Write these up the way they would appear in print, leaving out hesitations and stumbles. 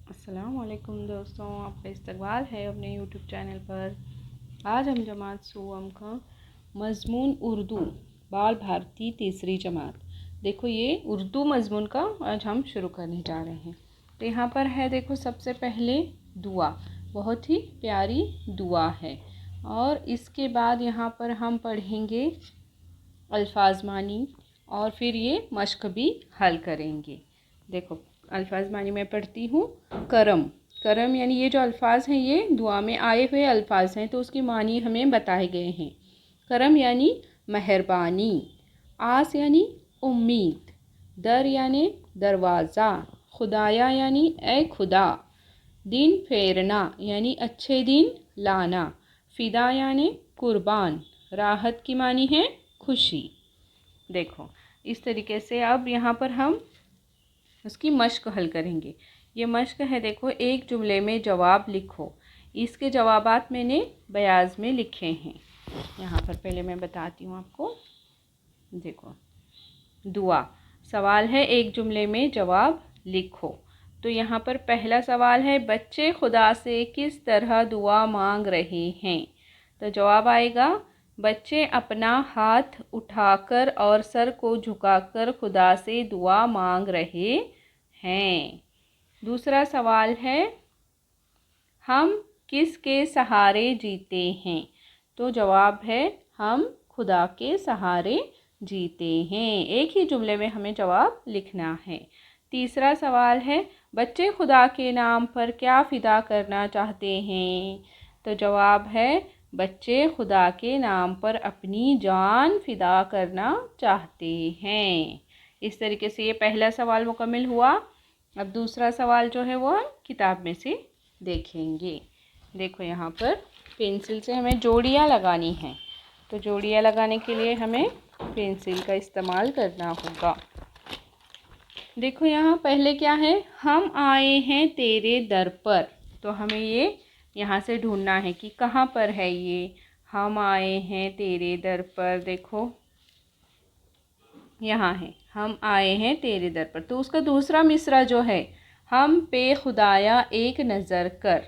अस्सलाम वालेकुम दोस्तों, आपका इस्तकबाल है अपने यूट्यूब चैनल पर। आज हम जमात सोम का मज़मून उर्दू बाल भारती तीसरी जमात। देखो ये उर्दू मज़मून का आज हम शुरू करने जा रहे हैं। तो यहाँ पर है, देखो सबसे पहले दुआ, बहुत ही प्यारी दुआ है। और इसके बाद यहाँ पर हम पढ़ेंगे अल्फाज मानी और फिर ये मश्क भी हल करेंगे। देखो अल्फाज मानी मैं पढ़ती हूँ। करम, करम यानी ये जो अल्फाज हैं ये दुआ में आए हुए अल्फाज हैं, तो उसकी मानी हमें बताए गए हैं। करम यानी मेहरबानी, आस यानी उम्मीद, दर यानी दरवाज़ा, खुदाया यानी ए खुदा, दिन फेरना यानी अच्छे दिन लाना, फ़िदा यानी कुर्बान, राहत की मानी है खुशी। देखो इस तरीके से अब यहाँ पर हम उसकी मश्क हल करेंगे। ये मश्क है, देखो एक जुमले में जवाब लिखो। इसके जवाबात मैंने बयाज में लिखे हैं। यहाँ पर पहले मैं बताती हूँ आपको। देखो दुआ, सवाल है एक जुमले में जवाब लिखो। तो यहाँ पर पहला सवाल है, बच्चे खुदा से किस तरह दुआ मांग रहे हैं। तो जवाब आएगा, बच्चे अपना हाथ उठाकर और सर को झुकाकर खुदा से दुआ मांग रहे हैं। दूसरा सवाल है, हम किसके सहारे जीते हैं। तो जवाब है, हम खुदा के सहारे जीते हैं। एक ही जुमले में हमें जवाब लिखना है। तीसरा सवाल है, बच्चे खुदा के नाम पर क्या फ़िदा करना चाहते हैं। तो जवाब है, बच्चे खुदा के नाम पर अपनी जान फ़िदा करना चाहते हैं। इस तरीके से ये पहला सवाल मुकम्मल हुआ। अब दूसरा सवाल जो है वो हम किताब में से देखेंगे। देखो यहाँ पर पेंसिल से हमें जोड़ियाँ लगानी हैं। तो जोड़ियाँ लगाने के लिए हमें पेंसिल का इस्तेमाल करना होगा। देखो यहाँ पहले क्या है, हम आए हैं तेरे दर पर। तो हमें ये यहाँ से ढूंढना है कि कहाँ पर है ये। हम आए हैं तेरे दर पर, देखो यहाँ है, हम आए हैं तेरे दर पर। तो उसका दूसरा मिसरा जो है, हम पे खुदाया एक नज़र कर,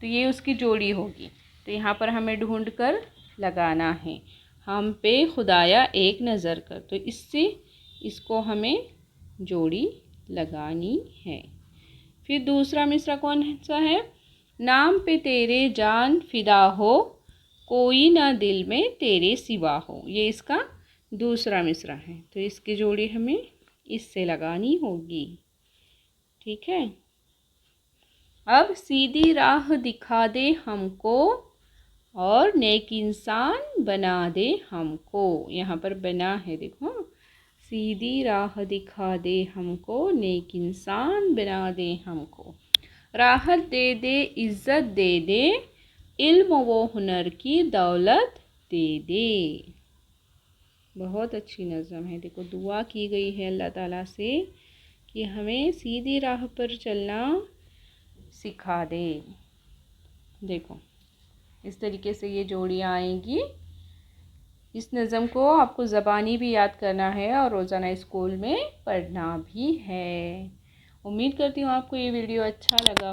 तो ये उसकी जोड़ी होगी। तो यहाँ पर हमें ढूंढ कर लगाना है, हम पे खुदाया एक नज़र कर। तो इससे इसको हमें जोड़ी लगानी है। फिर दूसरा मिसरा कौन सा है, नाम पे तेरे जान फिदा हो, कोई ना दिल में तेरे सिवा हो। ये इसका दूसरा मिसरा है। तो इसकी जोड़ी हमें इससे लगानी होगी। ठीक है। अब सीधी राह दिखा दे हमको और नेक इंसान बना दे हमको। यहाँ पर बना है, देखो सीधी राह दिखा दे हमको, नेक इंसान बना दे हमको, राहत दे दे इज़्ज़त दे दे, इल्म व हुनर की दौलत दे दे। बहुत अच्छी नज़म है। देखो दुआ की गई है अल्लाह ताला से कि हमें सीधी राह पर चलना सिखा दे। देखो इस तरीके से ये जोड़ियाँ आएंगी। इस नज़म को आपको ज़बानी भी याद करना है और रोज़ाना स्कूल में पढ़ना भी है। उम्मीद करती हूँ आपको ये वीडियो अच्छा लगा